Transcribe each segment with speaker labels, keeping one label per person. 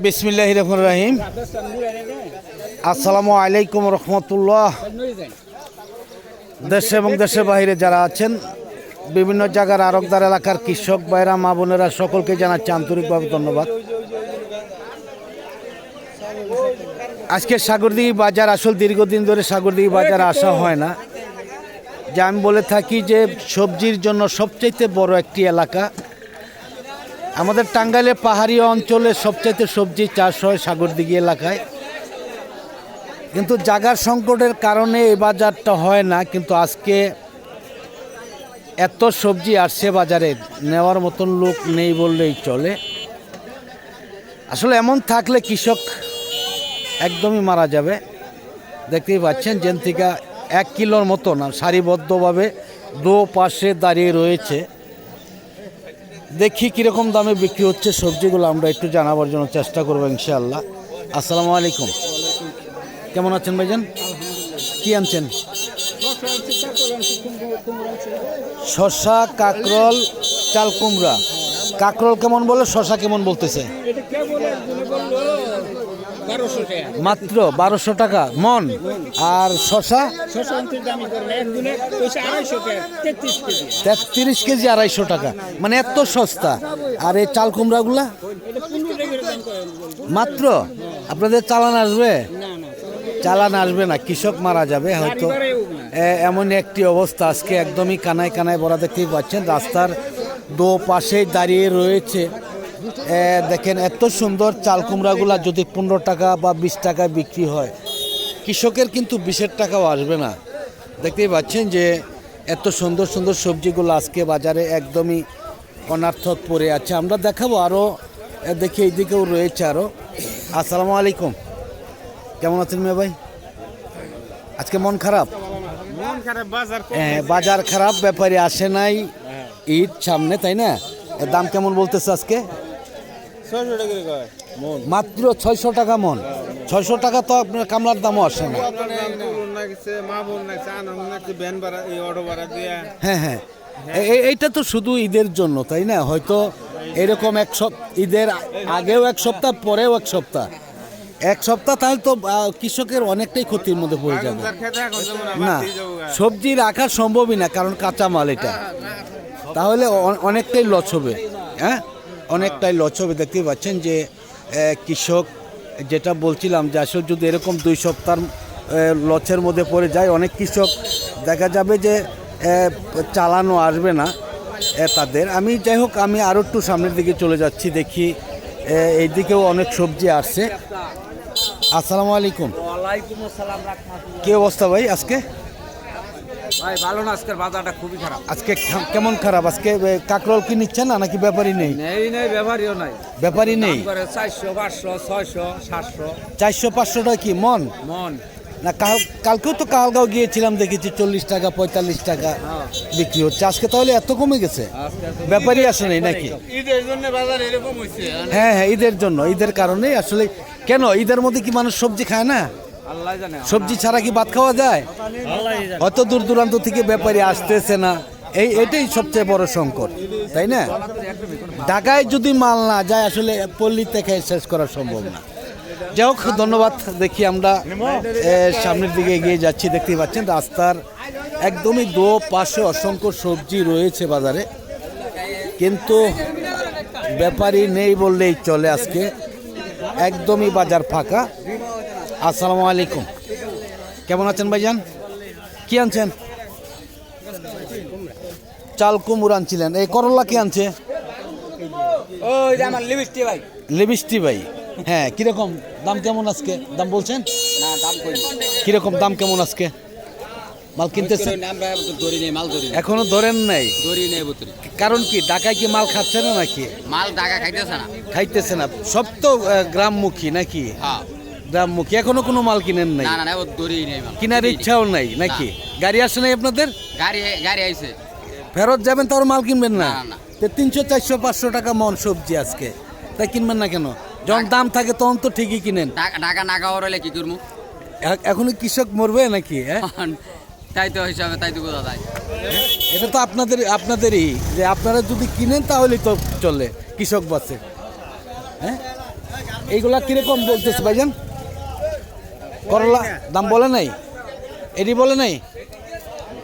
Speaker 1: বিসমিল্লাহির রহমানির রহিম। আসসালামু আলাইকুম রহমতুল্লাহ। দেশে এবং দেশের বাইরে যারা আছেন, বিভিন্ন জায়গার আরকদার এলাকার কৃষক ভাইরা, মা বোনেরা, সকলকে জানাচ্ছি আন্তরিকভাবে ধন্যবাদ। আজকে সাগরদিঘি বাজার, আসল দীর্ঘদিন ধরে সাগরদিঘি বাজার আসা হয় না। যে আমি বলে থাকি যে সবজির জন্য সবচাইতে বড় একটি এলাকা। আমাদের টাঙ্গাইলের পাহাড়ি অঞ্চলে সবচাইতে সবজি চাষ হয় সাগরদিঘি এলাকায়, কিন্তু জায়গার সংকটের কারণে এই বাজারটা হয় না। কিন্তু আজকে এত সবজি আসছে বাজারে, নেওয়ার মতন লোক নেই বললেই চলে। আসলে এমন থাকলে কৃষক একদমই মারা যাবে। দেখতেই পাচ্ছেন যেন থেকে 1 কিলোর মতো না, সারিবদ্ধভাবে দু পাশে দাঁড়িয়ে রয়েছে। দেখি কীরকম দামে বিক্রি হচ্ছে সবজিগুলো, আমরা একটু জানাবার জন্য চেষ্টা করবো ইনশাআল্লাহ। আসসালামু আলাইকুম, কেমন আছেন ভাইজান? কি আনছেন? শসা, কাকরল, চাল কুমড়া। কাকরল কেমন বলে, শসা কেমন বলতেছে? মাত্র 1200 টাকা মন। আর শসা 33 কেজি 250 টাকা, মানে এত সস্তা। আর এই চাল কুমড়াগুলা মাত্র। আপনাদের চালান আসবে? চালান আসবে না, কৃষক মারা যাবে হয়তো, এমন একটি অবস্থা। আজকে একদমই কানায় কানায় ভরা। দেখতেই পাচ্ছেন রাস্তার দু পাশেই দাঁড়িয়ে রয়েছে। দেখেন এত সুন্দর চাল কুমড়াগুলা যদি 15 টাকা বা 20 টাকায় বিক্রি হয়, কৃষকের কিন্তু 20 টাকাও আসবে না। দেখতেই পাচ্ছেন যে এত সুন্দর সুন্দর সবজিগুলো আজকে বাজারে একদমই অনার্থক পড়ে আছে। আমরা দেখাবো আরও, দেখি এইদিকেও রয়েছে আরও। আসসালামু আলাইকুম, কেমন আছেন মেয়ে ভাই? আজকে মন খারাপ? হ্যাঁ, বাজার খারাপ, ব্যাপারী আসে নাই, ঈদ সামনে, তাই না? দাম কেমন বলতেছে আজকে? মাত্র 600 টাকা মন। 600 টাকা তো আপনার কামলার দামও আসে না। হ্যাঁ হ্যাঁ, এইটা তো শুধু ঈদের জন্য, তাই না? হয়তো এরকম ঈদের আগেও 1 সপ্তাহ, পরেও 1 সপ্তাহ, 1 সপ্তাহ, তাহলে তো কৃষকের অনেকটাই ক্ষতির মধ্যে পড়ে যাবে। না, সবজি রাখা সম্ভবই না, কারণ কাঁচা মাল এটা, তাহলে অনেকটাই লস হবে। হ্যাঁ, অনেকটাই লস হবে। দেখতেই পাচ্ছেন যে কৃষক, যেটা বলছিলাম যে আসলে যদি এরকম 2 সপ্তাহ লসের মধ্যে পড়ে যায়, অনেক কৃষক দেখা যাবে যে চালানো আসবে না তাদের। আমি যাই হোক, আমি আরও একটু সামনের দিকে চলে যাচ্ছি, দেখি এই দিকেও অনেক সবজি আসছে। আসসালামু আলাইকুম।
Speaker 2: ওয়ালাইকুম আসসালাম রাহমাতুল্লাহ।
Speaker 1: কি অবস্থা ভাই আজকে?
Speaker 2: ভাই ভালো না, আজকের বাজারটা খুবই খারাপ।
Speaker 1: আজকে কেমন খারাপ? আজকে কাকরল কি নিচ্ছেন না, নাকি ব্যাপারই নেই?
Speaker 2: নেই, ব্যাপারীও নাই।
Speaker 1: ব্যাপারই নেই।
Speaker 2: 400, 500, 600, 700।
Speaker 1: 400-500 টাকা কি মন?
Speaker 2: মন
Speaker 1: না, কালকেও তো কালগাঁও গিয়েছিলাম, দেখেছি 40 টাকা 45 টাকা বিক্রি হচ্ছে। আজকে তাহলে এত কমে গেছে? ব্যাপারই আসে নাই নাকি?
Speaker 2: ঈদের জন্য বাজার এরকম হইছে।
Speaker 1: হ্যাঁ হ্যাঁ, ঈদের জন্য, ঈদের কারণে আসলে। কেন ঈদের মধ্যে কি মানুষ সবজি খায় না?
Speaker 2: আল্লাহ জানে।
Speaker 1: সবজি ছাড়া কি ভাত খাওয়া যায়? অত দূর দূরান্ত থেকে ব্যাপারী আসতেছে না, এটাই সবচেয়ে বড় সংকট, তাই না? ঢাকায় যদি মাল না যায়, আসলে পল্লীতে খেয়ে শেষ করা সম্ভব না। যাই হোক, ধন্যবাদ। দেখি আমরা সামনের দিকে এগিয়ে যাচ্ছি। দেখতেই পাচ্ছেন রাস্তার একদমই দু পাশে অসংখ্য সবজি রয়েছে বাজারে, কিন্তু ব্যাপারী নেই বললেই চলে। আজকে একদমই বাজার ফাঁকা। আসসালামু আলাইকুম, কেমন আছেন ভাইজান? কি আনছেন? চাল কুমড়া আনছিলেন। এই করলা কি আনছে?
Speaker 2: ওই যে আমার লিপস্টিক ভাই।
Speaker 1: লিপস্টিক ভাই, হ্যাঁ। কিরকম দাম, কেমন আজকে দাম বলছেন?
Speaker 2: না, দাম কই।
Speaker 1: কিরকম দাম, কেমন আজকে মাল কিনতেছেন?
Speaker 2: আমরা ধরি নেই, মাল ধরি।
Speaker 1: এখনো ধরেন নাই?
Speaker 2: ধরি নেই বুতরি।
Speaker 1: কারণ কি, ঢাকায় কি মাল খাচ্ছে না নাকি?
Speaker 2: মাল ঢাকা খাইতেছে না।
Speaker 1: খাইতেছে না, সব তো গ্রামমুখী নাকি?
Speaker 2: হ্যাঁ,
Speaker 1: গ্রামমুখী। এখনো কোনো মাল কিনেন নাই?
Speaker 2: না, ও ধরি নেই মাল।
Speaker 1: কেনার ইচ্ছাও নাই নাকি? গাড়ি আসে নাই আপনাদের?
Speaker 2: গাড়ি আইছে।
Speaker 1: ফেরত যাবেন, তার মাল কিনবেন না?
Speaker 2: না।
Speaker 1: 300, 400, 500 টাকা মন সবজি আজকে, তাই কিনবেন না কেন? যখন দাম থাকে তখন তো ঠিকই কিনেন।
Speaker 2: ঢাকা না খাওয়ার হলে কি করবো?
Speaker 1: এখনো কৃষক মরবে নাকি?
Speaker 2: তাই তো হিসাবে, তাই তো বোঝা যায়।
Speaker 1: এটা তো আপনাদেরই, যে আপনারা যদি কিনেন তাহলেই তো চলে, কৃষক বাঁচে। হ্যাঁ এইগুলা কিরকম বলতেছে ভাইজান? করলা দাম বলে নাই, এটি বলে নাই,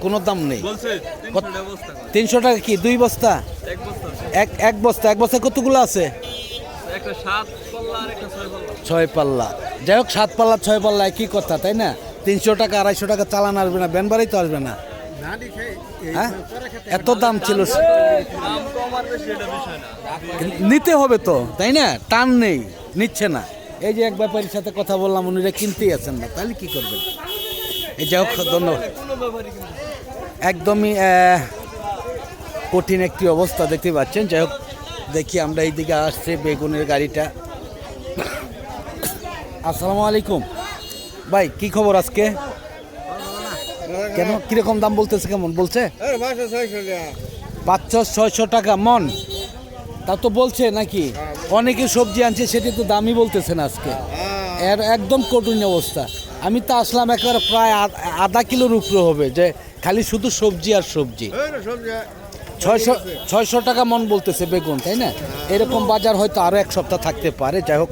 Speaker 1: কোনো দাম নেই। 300 টাকা কি 2 বস্তা? এক বস্তা। এক বস্তা কতগুলো আছে? 6 পাল্লা। যাই হোক 7 পাল্লা 6 পাল্লা একই কথা, তাই না? 300 টাকা 250 টাকা চালান আসবে না, ব্যান বাড়াই তো আসবে না। হ্যাঁ এত দাম ছিল, নিতে হবে তো, তাই না? টান নেই, নিচ্ছে না। এই যে এক ব্যাপারীর সাথে কথা বললাম, উনিরা কিনতেই আছেন না, তাহলে কি করবেন? এই যাই হোক ধন্যবাদ। একদমই কঠিন একটি অবস্থা দেখতে পাচ্ছেন। যাই হোক দেখি আমরা এইদিকে আসছে বেগুনের গাড়িটা। আসসালামু আলাইকুম ভাই, কি খবর আজকে? কেন কিরকম দাম বলতেছে, কেমন বলছে? 500-600 টাকা মন, তা তো বলছে নাকি? অনেকে সবজি আনছে, সেটি তো দামই বলতেছে না আজকে। এর একদম কঠিন অবস্থা। আমি তো আসলাম একেবারে প্রায় আধা কিলোর উপরে হবে, যে খালি শুধু সবজি আর সবজি। 600 টাকা মন বলতেছে বেগুন, তাই না? এরকম বাজার হয়তো আরও এক সপ্তাহ থাকতে পারে। যাই হোক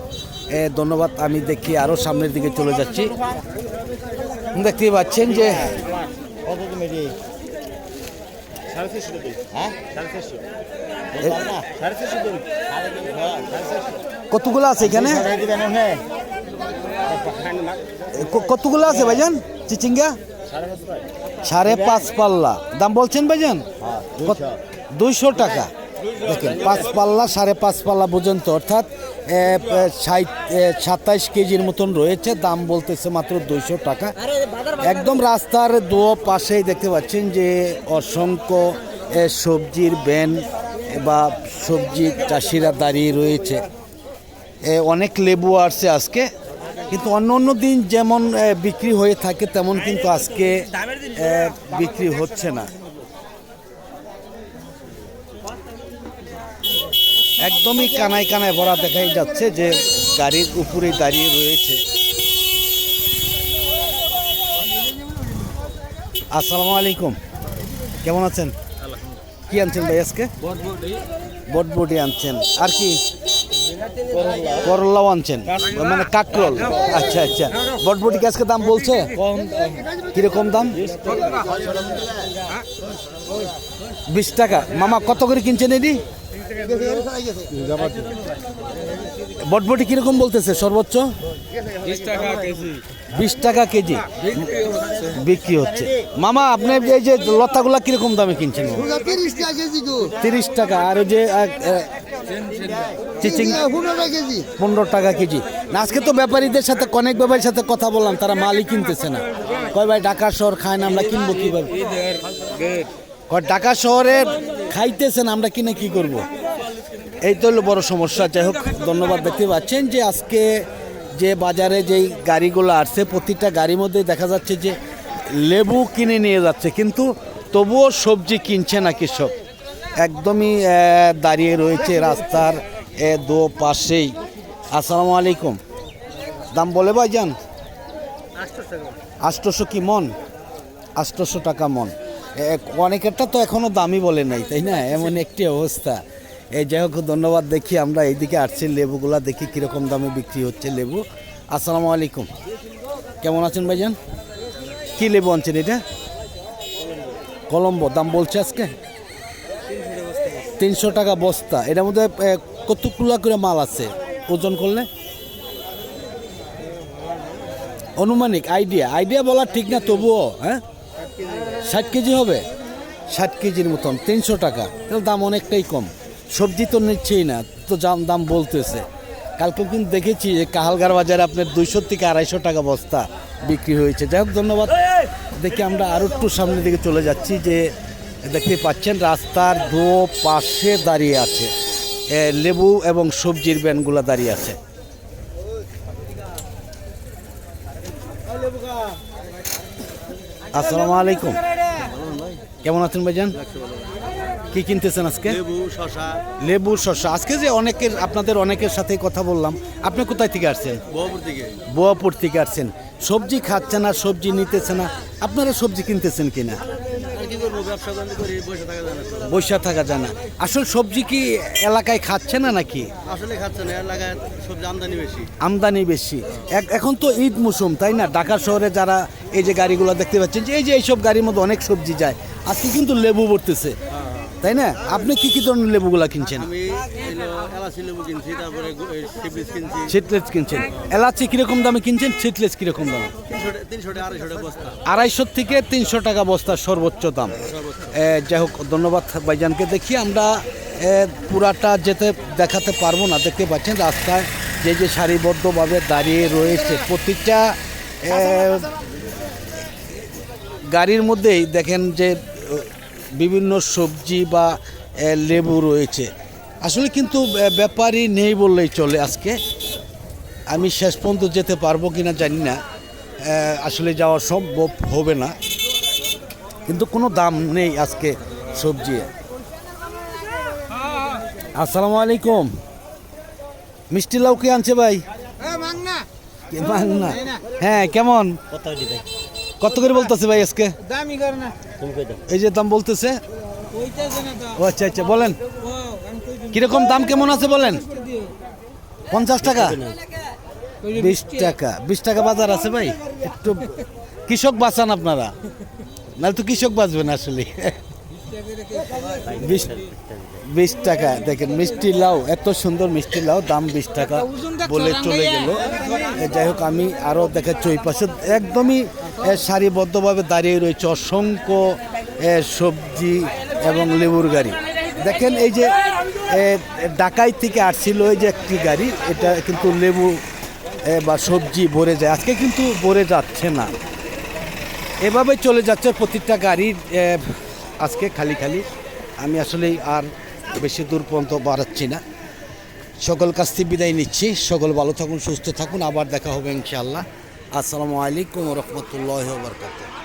Speaker 1: ধন্যবাদ। আমি দেখি আরও সামনের দিকে চলে যাচ্ছি। দেখতেই পাচ্ছেন যে কতগুলো আছে এখানে? কতগুলো আছে ভাইজান চিচিঙ্গা? 5.5 পাল্লা। দাম বলছেন ভাইজান 200 টাকা। দেখেন 5 পাল্লা 5.5 পাল্লা পর্যন্ত, অর্থাৎ 27 কেজির মতন রয়েছে। দাম বলতেছে মাত্র 200 টাকা। একদম রাস্তার দু পাশেই দেখতে পাচ্ছেন যে অসংখ্য সবজির ভ্যান বা সবজি চাষিরা দাঁড়িয়ে রয়েছে। অনেক লেবু আসছে আজকে, কিন্তু অন্য অন্য দিন যেমন বিক্রি হয়ে থাকে তেমন কিন্তু আজকে বিক্রি হচ্ছে না। একদমই কানায় কানায় ভরা দেখাই যাচ্ছে যে গাড়ির উপরেই দাঁড়িয়ে রয়েছে। আসসালামু আলাইকুম, কেমন আছেন? কি আনছেন ভাই আজকে? বটবটি আনছেন, আর কি করলাও আনছেন, মানে কাকরোল। আচ্ছা আচ্ছা, বটবটি আজকে দাম বলছে কিরকম দাম? 20 টাকা। মামা কত করে কিনছেন এটি? বটবটি কিরকম বলতেছে সর্বোচ্চ? 20 টাকা কেজি বিক্রি হচ্ছে। মামা আপনি এই যে লতাগুলা কিরকম দামে কিনছেন? 30 টাকা। আর ওই যে চিচিঙ্গা 15 টাকা কেজি। আজকে তো ব্যাপারীদের সাথে, অনেক ব্যাপারীর সাথে কথা বললাম, তারা মালই কিনতেছে না। কয় ভাই ঢাকা শহর খায় না, আমরা কিনবো কিভাবে? ঢাকা শহরে খাইতেছেন, আমরা কিনে কি করব? এই তো হলো বড় সমস্যা। যাই হোক ধন্যবাদ। দেখতে পাচ্ছেন যে আজকে যে বাজারে যেই গাড়িগুলো আসছে, প্রতিটা গাড়ির মধ্যে দেখা যাচ্ছে যে লেবু কিনে নিয়ে যাচ্ছে, কিন্তু তবুও সবজি কিনছে না কৃষক। একদমই দাঁড়িয়ে রয়েছে রাস্তার দু পাশেই। আসসালামু আলাইকুম, দাম বলে ভাইজান? 800 কি মন? 800 টাকা মন। অনেকেরটা তো এখনো দামই বলে নাই, তাই না? এমন একটি অবস্থা। এই যাই হোক ধন্যবাদ। দেখি আমরা এইদিকে আসছি, লেবুগুলা দেখি কিরকম দামে বিক্রি হচ্ছে লেবু। আসসালামু আলাইকুম, কেমন আছেন ভাইজান? কি লেবু আনছেন এটা? কলম্বো। দাম বলছে আজকে 300 টাকা বস্তা। এটার মধ্যে কতগুলা করে মাল আছে ওজন করলে? অনুমানিক আইডিয়া বলা ঠিক না, তবুও 60 কেজি হবে। 60 কেজির মতন 300 টাকা, তাহলে দাম অনেকটাই কম। সবজি তো নিচ্ছেই না, তো দাম বলতেছে। কালকে কিন্তু দেখেছি যে কাহালগার বাজারে আপনার 200 থেকে 250 টাকা বস্তা বিক্রি হয়েছে। যাই হোক ধন্যবাদ। দেখি আমরা আরও একটু সামনের দিকে চলে যাচ্ছি। যে দেখতে পাচ্ছেন রাস্তার দু পাশে দাঁড়িয়ে আছে লেবু এবং সবজির ভ্যানগুলো দাঁড়িয়ে আছে। আসসালামু আলাইকুম, কেমন আছেন ভাইজান? কি কিনতেছেন আজকে?
Speaker 3: লেবু, শশা,
Speaker 1: লেবু, শসা। আজকে যে আপনাদের অনেকের সাথে কথা বললাম, আপনি কোথায় থেকে আসছেন?
Speaker 3: বহপুর থেকে।
Speaker 1: বোয়াপুর থেকে আসছেন। সবজি খাচ্ছে না, সবজি নিতেছে না, আপনারা সবজি কিনতেছেন কিনা?
Speaker 3: আর কি করবো, ব্যবসা বাণিজ্য করি, বসে থাকা যায় না তো।
Speaker 1: বৈশা থাকা যায় না। আসল সবজি কি এলাকায় খাচ্ছে না নাকি?
Speaker 3: আসলে খাচ্ছে না, এলাকায় সবজি আমদানি বেশি।
Speaker 1: আমদানি বেশি। এখন তো ঈদ মৌসুম, তাই না? ঢাকা শহরে যারা এই যে গাড়িগুলো দেখতে পাচ্ছেন, যে এইসব গাড়ির মধ্যে অনেক সবজি যায়, আজকে কিন্তু লেবু ভরতেছে, তাই না? আপনি কি কি ধরনের লেবুগুলা কিনছেন?
Speaker 3: আমি এলাচি লেবু কিনছি, তারপরে সিপ্রিস কিনছি।
Speaker 1: সিটলেস কিনছেন। এলাচি কিরকম দামে কিনছেন? সিটলেস কিরকম দামে?
Speaker 3: 300 টাকা 250 টাকা বস্তা।
Speaker 1: 250 থেকে 300 টাকা বস্তা সর্বোচ্চ দাম। যাই হোক, ধন্যবাদ ভাইজানকে। দেখি আমরা পুরাটা দেখাতে পারবো না। দেখতে পাচ্ছেন রাস্তায় যে সারিবদ্ধভাবে দাঁড়িয়ে রয়েছে, প্রত্যেকটা গাড়ির মধ্যেই দেখেন যে বিভিন্ন সবজি বা লেবু রয়েছে। আসলে কিন্তু ব্যাপারই নেই বললেই চলে। আজকে আমি শেষ পর্যন্ত যেতে পারবো কিনা জানি না, আসলে যাওয়া সম্ভব হবে না, কিন্তু কোনো দাম নেই আজকে সবজি। আসসালামু আলাইকুম। মিষ্টি লাউ কে আনছে ভাই? মাংনা। হ্যাঁ, কেমন কত করে বলতেছে ভাই আজকে? এই যে দাম বলতেছে। ও আচ্ছা আচ্ছা, বলেন কিরকম দাম, কেমন আছে বলেন? 50 টাকা, 20 টাকা, 20 টাকা বাজার আছে ভাই। একটু কৃষক বাঁচান আপনারা, নাহলে তো কৃষক বাঁচবেন আসলে। 20 টাকা। দেখেন মিষ্টি লাউ, এত সুন্দর মিষ্টি লাউ, দাম 20 টাকা বলে চলে গেল। যাই হোক, আমি আরও দেখাচ্ছি ওই পাশে একদমই সারিবদ্ধভাবে দাঁড়িয়ে রয়েছে অসংখ্য সবজি এবং লেবুর গাড়ি। দেখেন এই যে ঢাকায় থেকে আসছিল এই যে একটি গাড়ি, এটা কিন্তু লেবু বা সবজি ভরে যায়। আজকে কিন্তু ভরে যাচ্ছে না, এভাবে চলে যাচ্ছে প্রতিটা গাড়ি আজকে খালি খালি। আমি আসলে আর বেশি দূর পর্যন্ত বাড়াচ্ছি না। সকল কাছ থেকে বিদায় নিচ্ছি। সকল ভালো থাকুন, সুস্থ থাকুন, আবার দেখা হবে ইনশাআল্লাহ। আসসালামু আলাইকুম ওয়া রাহমাতুল্লাহি ওয়া বারাকাতুহু।